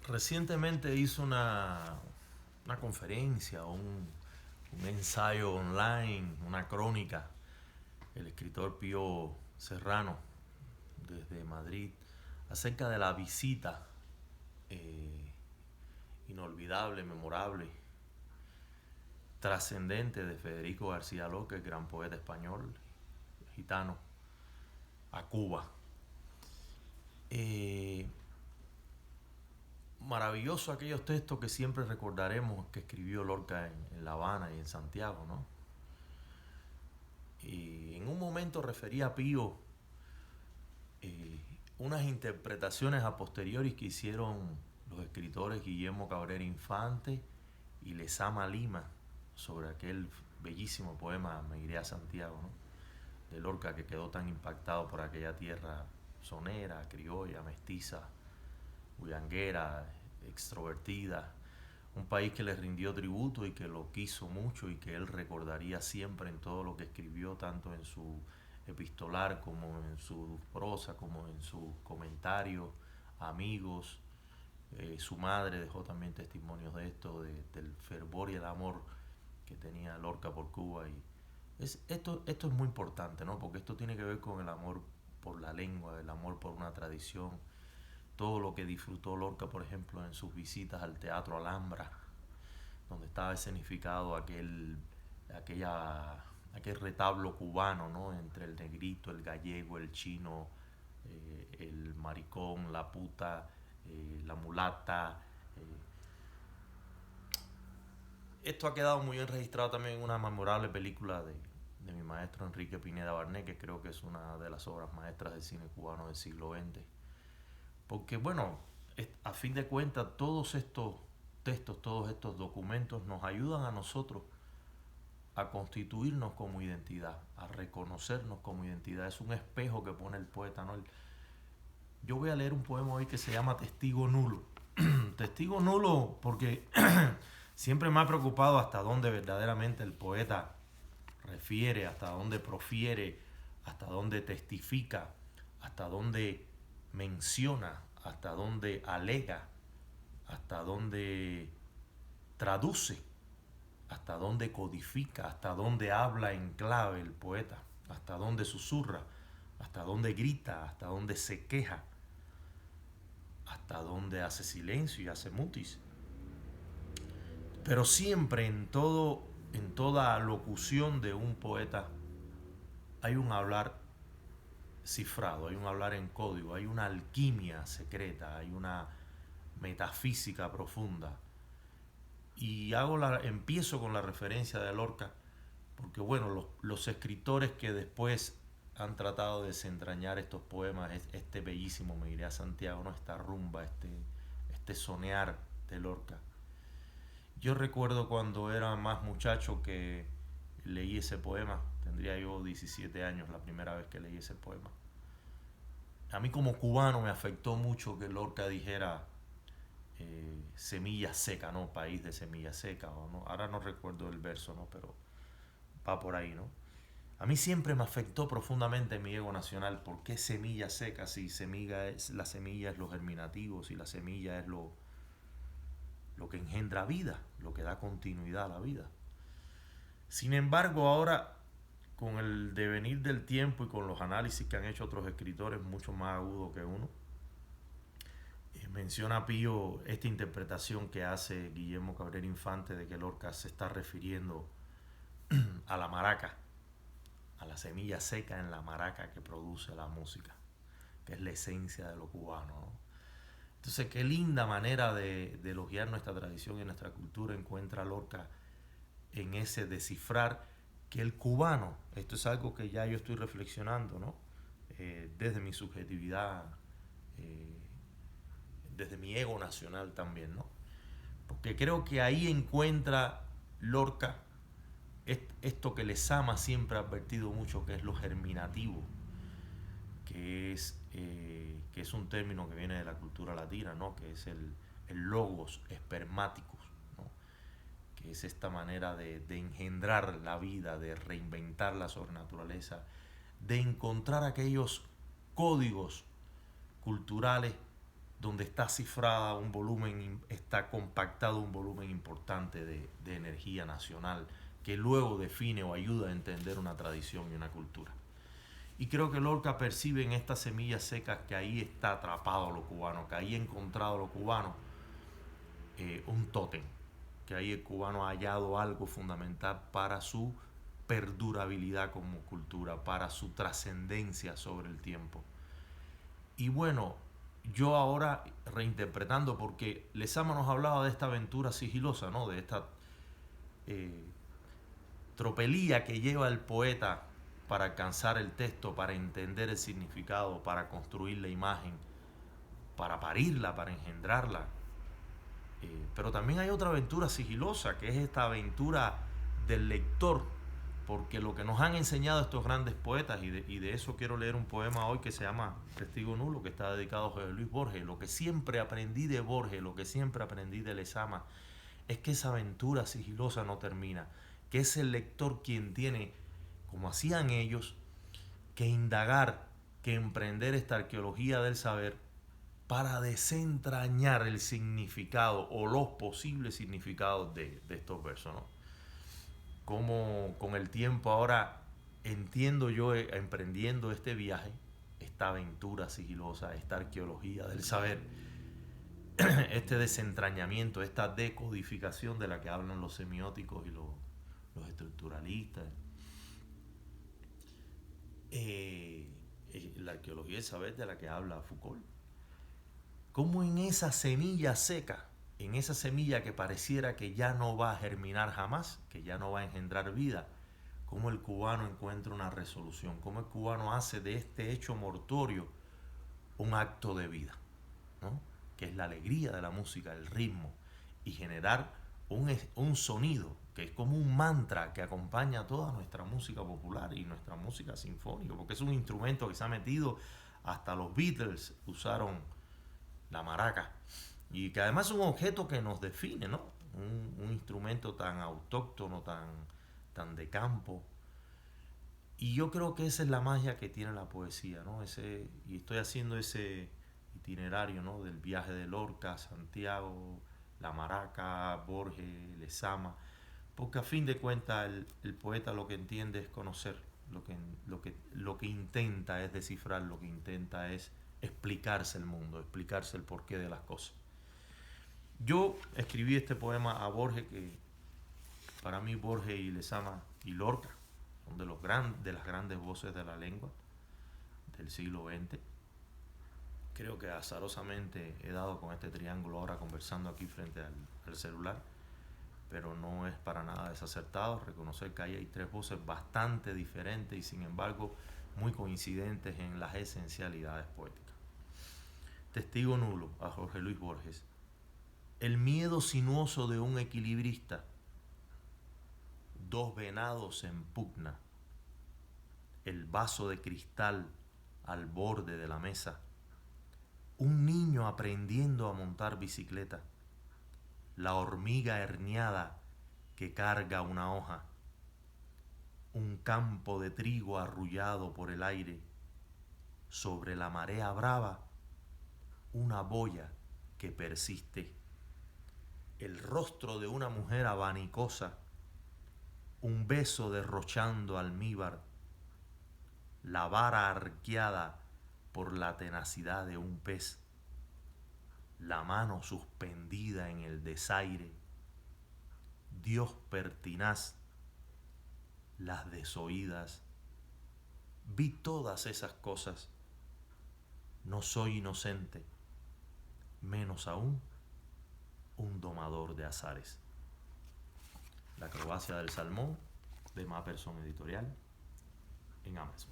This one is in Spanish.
Recientemente hizo una conferencia, un ensayo online, una crónica, el escritor Pío Serrano, desde Madrid, acerca de la visita eh, inolvidable, memorable, trascendente de Federico García Lorca, el gran poeta español, gitano, a Cuba. Eh, Maravilloso aquellos textos que siempre recordaremos que escribió Lorca en La Habana y en Santiago, ¿no? Y en un momento refería a Pío eh, unas interpretaciones a posteriori que hicieron los escritores Guillermo Cabrera Infante y Lezama Lima sobre aquel bellísimo poema Me iré a Santiago, ¿no? De Lorca, que quedó tan impactado por aquella tierra sonera, criolla, mestiza, bullanguera, extrovertida, un país que le rindió tributo y que lo quiso mucho y que él recordaría siempre en todo lo que escribió, tanto en su epistolar como en su prosa, como en sus comentarios, amigos. Su madre dejó también testimonios de esto, del fervor y el amor que tenía Lorca por Cuba. Y esto es muy importante, ¿no? Porque esto tiene que ver con el amor por la lengua, el amor por una tradición, todo lo que disfrutó Lorca, por ejemplo, en sus visitas al Teatro Alhambra, donde estaba escenificado aquel retablo cubano, ¿no? Entre el negrito, el gallego, el chino, el maricón, la puta, la mulata. Esto ha quedado muy bien registrado también en una memorable película de mi maestro Enrique Pineda Barnet, que creo que es una de las obras maestras del cine cubano del siglo XX. Porque bueno, a fin de cuentas, todos estos textos, todos estos documentos nos ayudan a nosotros a constituirnos como identidad, a reconocernos como identidad. Es un espejo que pone el poeta, ¿no? Yo voy a leer un poema hoy que se llama Testigo Nulo. Testigo nulo porque siempre me ha preocupado hasta dónde verdaderamente el poeta refiere, hasta dónde profiere, hasta dónde testifica, hasta dónde menciona, hasta dónde alega, hasta dónde traduce, hasta dónde codifica, hasta dónde habla en clave el poeta, hasta dónde susurra, hasta dónde grita, hasta dónde se queja, hasta dónde hace silencio y hace mutis. Pero siempre en toda locución de un poeta hay un hablar cifrado, hay un hablar en código, hay una alquimia secreta, hay una metafísica profunda. Y empiezo con la referencia de Lorca, porque bueno, los escritores que después han tratado de desentrañar estos poemas, este bellísimo Me iré a Santiago, ¿no? Esta rumba, este sonear de Lorca. Yo recuerdo cuando era más muchacho que leí ese poema, tendría yo 17 años la primera vez que leí ese poema. A mí como cubano me afectó mucho que Lorca dijera semilla seca, ¿no? País de semilla seca, o no. Ahora no recuerdo el verso, ¿no? Pero va por ahí, ¿no? A mí siempre me afectó profundamente mi ego nacional. ¿Por qué semilla seca? Si la semilla es lo germinativo, si la semilla es lo que engendra vida, lo que da continuidad a la vida. Sin embargo, ahora, con el devenir del tiempo y con los análisis que han hecho otros escritores mucho más agudos que uno, menciona Pío esta interpretación que hace Guillermo Cabrera Infante de que Lorca se está refiriendo a la maraca, a la semilla seca en la maraca que produce la música, que es la esencia de lo cubano, ¿no? Entonces, qué linda manera de elogiar nuestra tradición y nuestra cultura encuentra Lorca en ese descifrar que el cubano, esto es algo que ya yo estoy reflexionando, ¿no? Desde mi subjetividad, eh, desde mi ego nacional también, ¿no? Porque creo que ahí encuentra Lorca esto que Lezama siempre ha advertido mucho, que es lo germinativo, que es un término que viene de la cultura latina, ¿no? Que es el logos espermáticos, ¿no? Que es esta manera de engendrar la vida, de reinventar la sobrenaturaleza, de encontrar aquellos códigos culturales donde está cifrada un volumen, está compactado un volumen importante de energía nacional que luego define o ayuda a entender una tradición y una cultura. Y creo que Lorca percibe en estas semillas secas que ahí está atrapado lo cubano, que ahí ha encontrado lo cubano un tótem, que ahí el cubano ha hallado algo fundamental para su perdurabilidad como cultura, para su trascendencia sobre el tiempo. Y bueno, yo ahora reinterpretando, porque Lezama nos hablaba de esta aventura sigilosa, ¿no? De esta eh, tropelía que lleva el poeta para alcanzar el texto, para entender el significado, para construir la imagen, para parirla, para engendrarla. Pero también hay otra aventura sigilosa, que es esta aventura del lector, porque lo que nos han enseñado estos grandes poetas, y de eso quiero leer un poema hoy que se llama Testigo Nulo, que está dedicado a José Luis Borges. Lo que siempre aprendí de Borges, lo que siempre aprendí de Lezama, es que esa aventura sigilosa no termina, que es el lector quien tiene, como hacían ellos, que indagar, que emprender esta arqueología del saber para desentrañar el significado o los posibles significados de estos versos, ¿no? Como con el tiempo ahora entiendo yo, emprendiendo este viaje, esta aventura sigilosa, esta arqueología del saber, este desentrañamiento, esta decodificación de la que hablan los semióticos y los estructuralistas, la arqueología del saber de la que habla Foucault. Como en esa semilla seca, en esa semilla que pareciera que ya no va a germinar jamás, que ya no va a engendrar vida, cómo el cubano encuentra una resolución, cómo el cubano hace de este hecho mortuorio un acto de vida, ¿no? Que es la alegría de la música, el ritmo, y generar un sonido que es como un mantra que acompaña a toda nuestra música popular y nuestra música sinfónica, porque es un instrumento que se ha metido, hasta los Beatles usaron la maraca, y que además es un objeto que nos define, ¿no? Un instrumento tan autóctono, tan de campo. Y yo creo que esa es la magia que tiene la poesía, ¿no? Y estoy haciendo ese itinerario, ¿no? Del viaje de Lorca, Santiago, la maraca, Borges, Lezama, porque a fin de cuentas el poeta lo que entiende es conocer, lo que intenta es descifrar, lo que intenta es explicarse el mundo, explicarse el porqué de las cosas. Yo escribí este poema a Borges, que para mí Borges y Lezama y Lorca son de las grandes voces de la lengua del siglo XX. Creo que azarosamente he dado con este triángulo ahora conversando aquí frente al celular, pero no es para nada desacertado reconocer que ahí hay tres voces bastante diferentes y sin embargo muy coincidentes en las esencialidades poéticas. Testigo nulo a Jorge Luis Borges. El miedo sinuoso de un equilibrista. Dos venados en pugna. El vaso de cristal al borde de la mesa. Un niño aprendiendo a montar bicicleta. La hormiga herniada que carga una hoja. Un campo de trigo arrullado por el aire. Sobre la marea brava, una boya que persiste. El rostro de una mujer abanicosa. Un beso derrochando almíbar. La vara arqueada por la tenacidad de un pez. La mano suspendida en el desaire. Dios pertinaz. Las desoídas. Vi todas esas cosas. No soy inocente, menos aún un domador de azares. La acrobacia del salmón, de Mapperson Editorial, en Amazon.